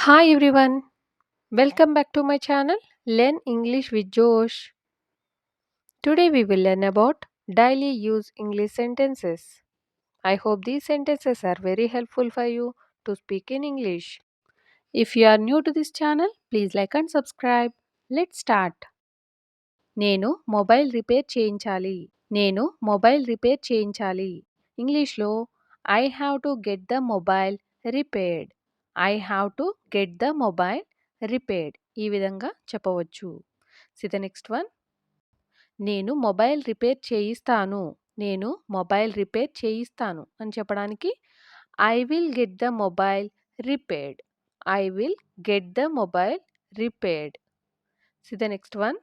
Hi everyone, welcome back to my channel Learn English with Josh. Today we will learn about daily use English sentences. I hope these sentences are very helpful for you to speak in English. If you are new to this channel, please like and subscribe. Let's start. నేను mobile repair చేయించాలి. నేను mobile repair చేయించాలి. ఇంగ్లీష్‌లో I have to get the mobile repaired. I have to get the mobile repaired. ఈ విధంగా చెప్పవచ్చు. See the next one. నేను mobile repair చేయిస్తాను. నేను మొబైల్ రిపేర్ చేయిస్తాను అని చెప్పడానికి I will get the mobile repaired. I will get the mobile repaired. See the next one.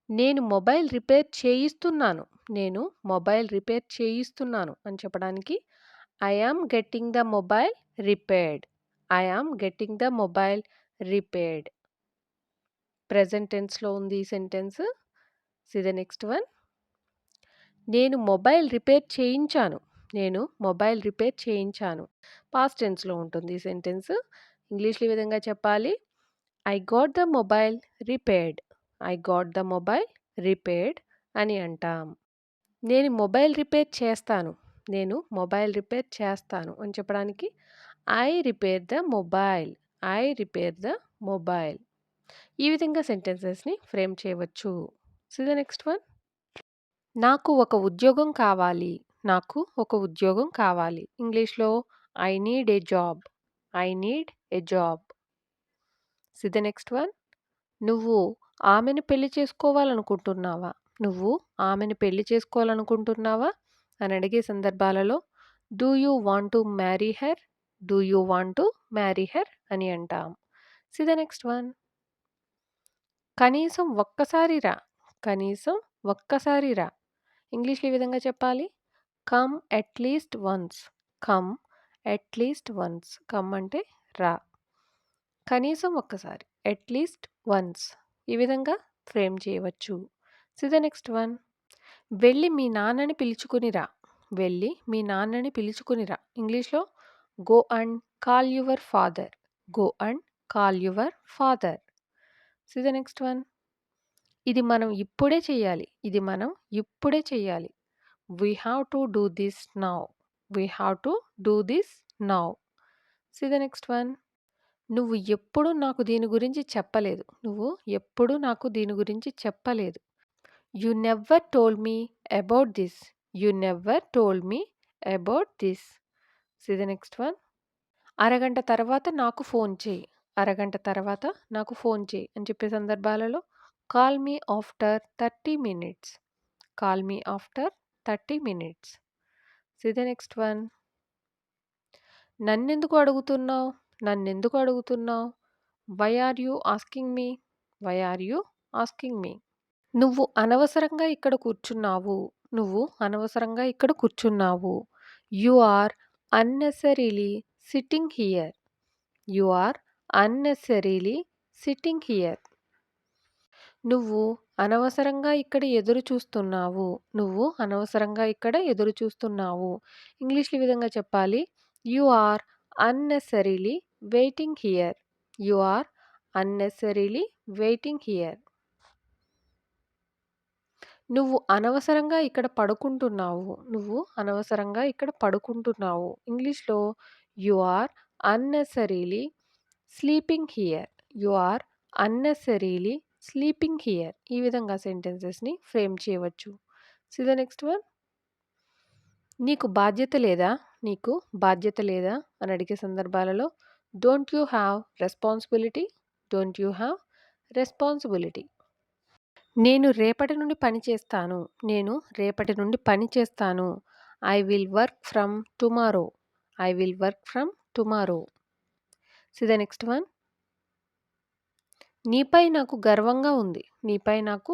నేను మొబైల్ రిపేర్ చేయిస్తున్నాను. నేను మొబైల్ రిపేర్ చేయిస్తున్నాను అని చెప్పడానికి I am getting the mobile repaired. I am getting the mobile repaired. Present టెన్స్‌లో ఉంది ఈ sentence. See the next one. నేను మొబైల్ రిపేర్ చేయించాను. నేను మొబైల్ రిపేర్ చేయించాను. పాస్ట్ టెన్స్‌లో ఉంటుంది ఈ సెంటెన్స్. ఇంగ్లీష్‌లో ఈ విధంగా చెప్పాలి. I got the mobile repaired. I got the mobile repaired అని అంటాం. నేను మొబైల్ రిపేర్ చేస్తాను. నేను మొబైల్ రిపేర్ చేస్తాను అని చెప్పడానికి I repair the mobile. I repair the mobile. ఈ విధంగా సెంటెన్సెస్‌ని ఫ్రేమ్ చేయవచ్చు. See the next one. నాకు ఒక ఉద్యోగం కావాలి. నాకు ఒక ఉద్యోగం కావాలి. ఇంగ్లీష్‌లో I need a job. I need a job. See the next one. నువ్వు ఆమెను పెళ్లి చేసుకోవాలనుకుంటున్నావా? నువ్వు ఆమెను పెళ్లి చేసుకోవాలనుకుంటున్నావా? అని అడిగే సందర్భాలలో do you want to marry her? Do you want to marry her అని అంటాం. See the next one. కనీసం ఒక్కసారి రా. కనీసం ఒక్కసారి రా. ఇంగ్లీష్‌లో ఈ విధంగా చెప్పాలి. Come at least once. Come at least once. Come అంటే రా. కనీసం ఒక్కసారి. At least once. ఈ విధంగా ఫ్రేమ్ చేయవచ్చు. See the next one. వెళ్ళి మీ నాన్నని పిలుచుకుని రా. వెళ్ళి మీ నాన్నని పిలుచుకుని రా. ఇంగ్లీష్‌లో go and call your father. Go and call your father. See the next one. ఇది మనం ఇప్పుడే చేయాలి. ఇది మనం ఇప్పుడే చేయాలి. We have to do this now. We have to do this now. See the next one. నువ్వు ఎప్పుడూ నాకు దీని గురించి చెప్పలేదు. నువ్వు ఎప్పుడూ నాకు దీని గురించి చెప్పలేదు. You never told me about this. You never told me about this. See the next one. అరగంట తర్వాత నాకు ఫోన్ చేయి. అరగంట తర్వాత నాకు ఫోన్ చేయి అని చెప్పే సందర్భాలలో call me after 30 minutes. Call me after 30 minutes. See the next one. నన్నెందుకు అడుగుతున్నావు? నన్నెందుకు అడుగుతున్నావు? Why are you asking me? Why are you asking me? నువ్వు అనవసరంగా ఇక్కడ కూర్చున్నావు. నువ్వు అనవసరంగా ఇక్కడ కూర్చున్నావు. You are unnecessarily sitting here. You are unnecessarily sitting here. నువ్వు అనవసరంగా ఇక్కడ ఎదురు చూస్తున్నావు. నువ్వు అనవసరంగా ఇక్కడ ఎదురు చూస్తున్నావు. ఇంగ్లీష్‌లో ఈ విధంగా చెప్పాలి. You are unnecessarily waiting here. You are unnecessarily waiting here. నువ్వు అనవసరంగా ఇక్కడ పడుకుంటున్నావు. నువ్వు అనవసరంగా ఇక్కడ పడుకుంటున్నావు. ఇంగ్లీష్‌లో you are unnecessarily sleeping here. You are unnecessarily sleeping here. ఈ విధంగా సెంటెన్సెస్‌ని ఫ్రేమ్ చేయవచ్చు. See the next one. నీకు బాధ్యత లేదా? నీకు బాధ్యత లేదా? అని అడిగే సందర్భాలలో don't you have responsibility? Don't you have responsibility. నేను రేపటి నుండి పని చేస్తాను. నేను రేపటి నుండి పని చేస్తాను. I will work from tomorrow. I will work from tomorrow. See the next one. నీపై నాకు గర్వంగా ఉంది. నీపై నాకు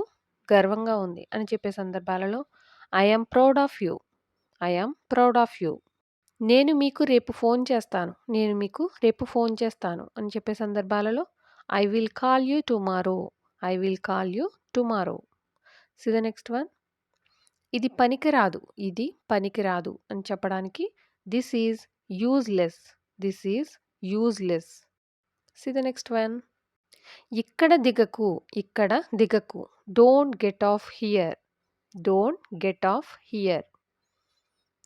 గర్వంగా ఉంది అని చెప్పే సందర్భాలలో I am proud of you. I am proud of you. నేను మీకు రేపు ఫోన్ చేస్తాను. నేను మీకు రేపు ఫోన్ చేస్తాను అని చెప్పే సందర్భాలలో I will call you tomorrow. I will call you tomorrow. See the next one. ఇది పనికిరాదు. ఇది పనికిరాదు అని చెప్పడానికి this is useless. This is useless. See the next one. ఇక్కడ దిగకు, ఇక్కడ దిగకు. Don't get off here. Don't get off here.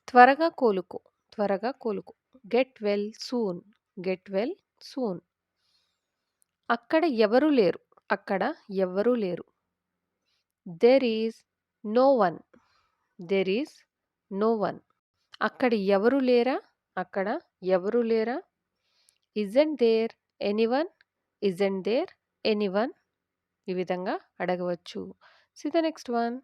త్వరగా కోలుకో, త్వరగా కోలుకో. Get well soon. Get well soon. అక్కడ ఎవరు లేరు, అక్కడ ఎవ్వరూ లేరు. There is no one. There is no one. అక్కడ ఎవరు లేరా, అక్కడ ఎవరు లేరా. Isn't there anyone. Isn't there anyone. ఈ విధంగా అడగవచ్చు. See the next one.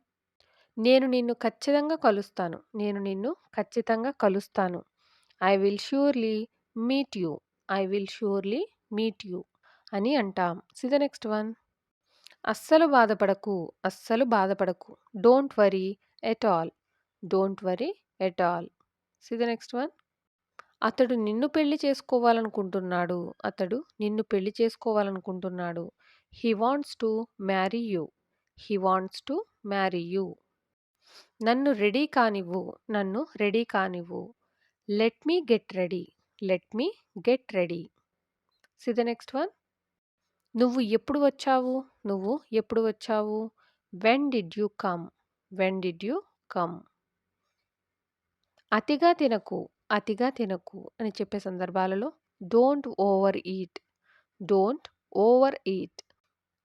నేను నిన్ను ఖచ్చితంగా కలుస్తాను. నేను నిన్ను ఖచ్చితంగా కలుస్తాను. I will surely meet you. I will surely meet you అని అంటాం. See the next one. అస్సలు బాధపడకు, అస్సలు బాధపడకు. Don't worry at all. Don't worry at all. See the next one. అతడు నిన్ను పెళ్లి చేసుకోవాలనుకుంటున్నాడు. అతడు నిన్ను పెళ్లి చేసుకోవాలనుకుంటున్నాడు. He wants to marry you. He wants to marry you. నన్ను రెడీ కానివ్వు. నన్ను రెడీ కానివ్వు. Let me get ready. Let me get ready. See the next one. నువ్వు ఎప్పుడు వచ్చావు. నువ్వు ఎప్పుడు వచ్చావు. When did you come. When did you come. అతిగా తినకు, అతిగా తినకు అని చెప్పే సందర్భాలలో don't over eat. Don't over eat.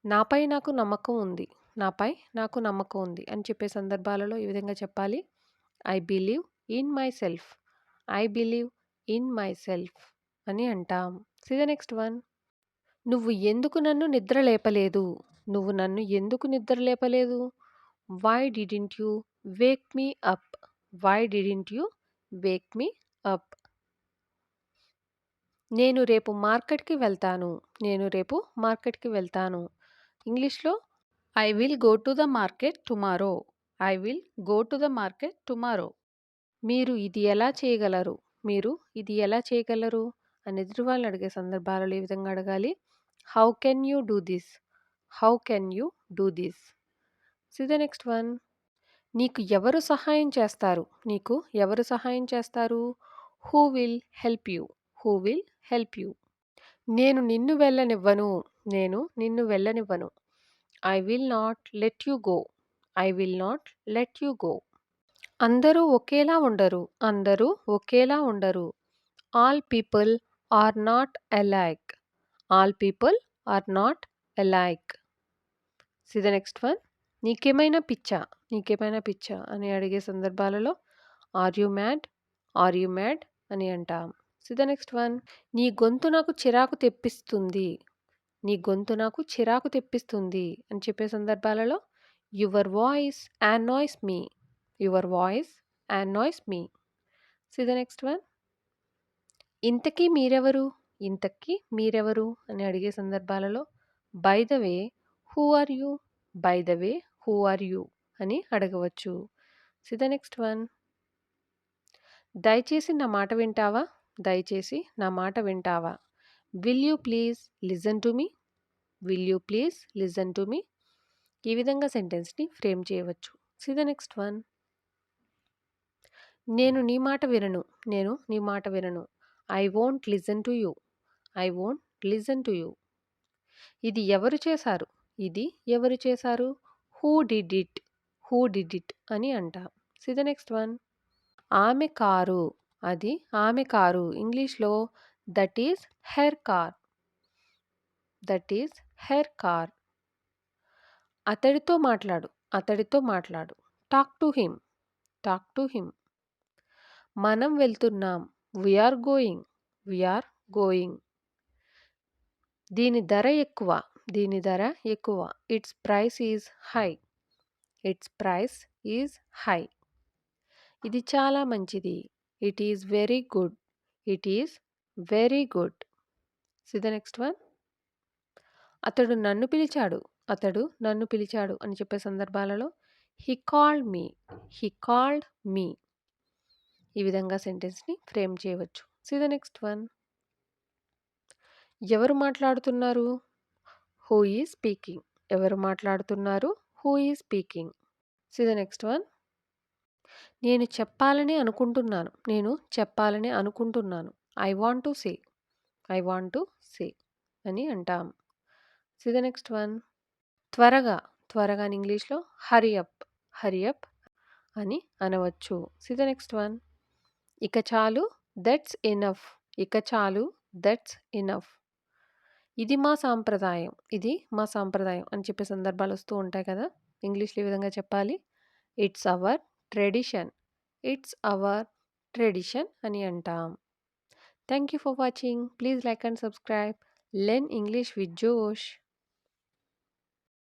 నాపై నాకు నమ్మకం ఉంది. నాపై నాకు నమ్మకం ఉంది అని చెప్పే సందర్భాలలో ఈ విధంగా చెప్పాలి. I believe in myself. I believe in myself అని అంటాం. See the next one. నువ్వు ఎందుకు నన్ను నిద్ర లేపలేదు. నువ్వు నన్ను ఎందుకు నిద్ర లేపలేదు. Why didn't you wake me up. Why didn't you wake me up. నేను రేపు మార్కెట్కి వెళ్తాను. నేను రేపు మార్కెట్కి వెళ్తాను. ఇంగ్లీష్లో I will go to the market tomorrow. I will go to the market tomorrow. మీరు ఇది ఎలా చేయగలరు. మీరు ఇది ఎలా చేయగలరు అని ఎదుటి వాళ్ళని అడిగే సందర్భాలలో ఈ విధంగా అడగాలి. How can you do this. How can you do this. See the next one. నీకు ఎవరు సహాయం చేస్తారు. నీకు ఎవరు సహాయం చేస్తారు. Who will help you. Who will help you. నేను నిన్ను వెళ్ళనివ్వను. నేను నిన్ను వెళ్ళనివ్వను. I will not let you go. I will not let you go. అందరూ ఒకేలా ఉండరు. అందరూ ఒకేలా ఉండరు. All people are not alike. All people are not alike. See the next one. నీకేమైనా పిచ్చా. నీకేమైనా పిచ్చా అని అడిగే సందర్భాలలో are you mad. Are you mad అని అంటాం. See the next one. నీ గొంతు నాకు చిరాకు తెప్పిస్తుంది. నీ గొంతు నాకు చిరాకు తెప్పిస్తుంది అని చెప్పే సందర్భాలలో your voice annoys me. Your voice annoys me. See the next one. ఇంతకీ మీరెవరు. ఇంతకీ మీరెవరు అని అడిగే సందర్భాలలో by the way who are you. By the way who are you అని అడగవచ్చు. సి ద నెక్స్ట్ వన్. దయచేసి నా మాట వింటావా. దయచేసి నా మాట వింటావా. Will you please listen to me. Will you please listen to me. ఈ విధంగా సెంటెన్స్ని ఫ్రేమ్ చేయవచ్చు. See the next one. నేను నీ మాట వినను. నేను నీ మాట వినను. I won't listen to you. I won't listen to you. ఇది ఎవరు చేశారు. ఇది ఎవరు చేశారు. Who did it. Who did it అని అంటాం. See the next one. ఆమె కారు. అది ఆమె కారు. ఇంగ్లీష్లో that is her car. That is her car. అతడితో మాట్లాడు. అతడితో మాట్లాడు. Talk to him. Talk to him. మనం వెళ్తున్నాం. We're going. We're going. దీని ధర ఎక్కువ. దీని ధర ఎక్కువ. It's price is high. It's price is high. ఇది చాలా మంచిది. It is very good. It is very good. See the next one. అతడు నన్ను పిలిచాడు. అతడు నన్ను పిలిచాడు అని చెప్పే సందర్భాలలో he called me. He called me. ఈ విధంగా సెంటెన్స్ని ఫ్రేమ్ చేయవచ్చు. See the next one. ఎవరు మాట్లాడుతున్నారు. Who is speaking. ఎవరు మాట్లాడుతున్నారు. Who is speaking. See the next one. నేను చెప్పాలని అనుకుంటున్నాను. నేను చెప్పాలని అనుకుంటున్నాను. I want to say. I want to say. అని అంటాం. See the next one. త్వరగా, త్వరగా అని ఇంగ్లీష్‌లో హరీ అప్ అని అనవచ్చు. See the next one. ఇక చాలు, దట్స్ ఎనఫ్. ఇక చాలు, దట్స్ ఎనఫ్. ఇది మా సాంప్రదాయం అని చెప్పే సందర్భాలు వస్తూ ఉంటాయి కదా! ఇంగ్లీష్‌లో ఈ విధంగా చెప్పాలి. It's our tradition. It's our tradition అని అంటాం. Thank you for watching. Please like and subscribe. Learn English with జోష్.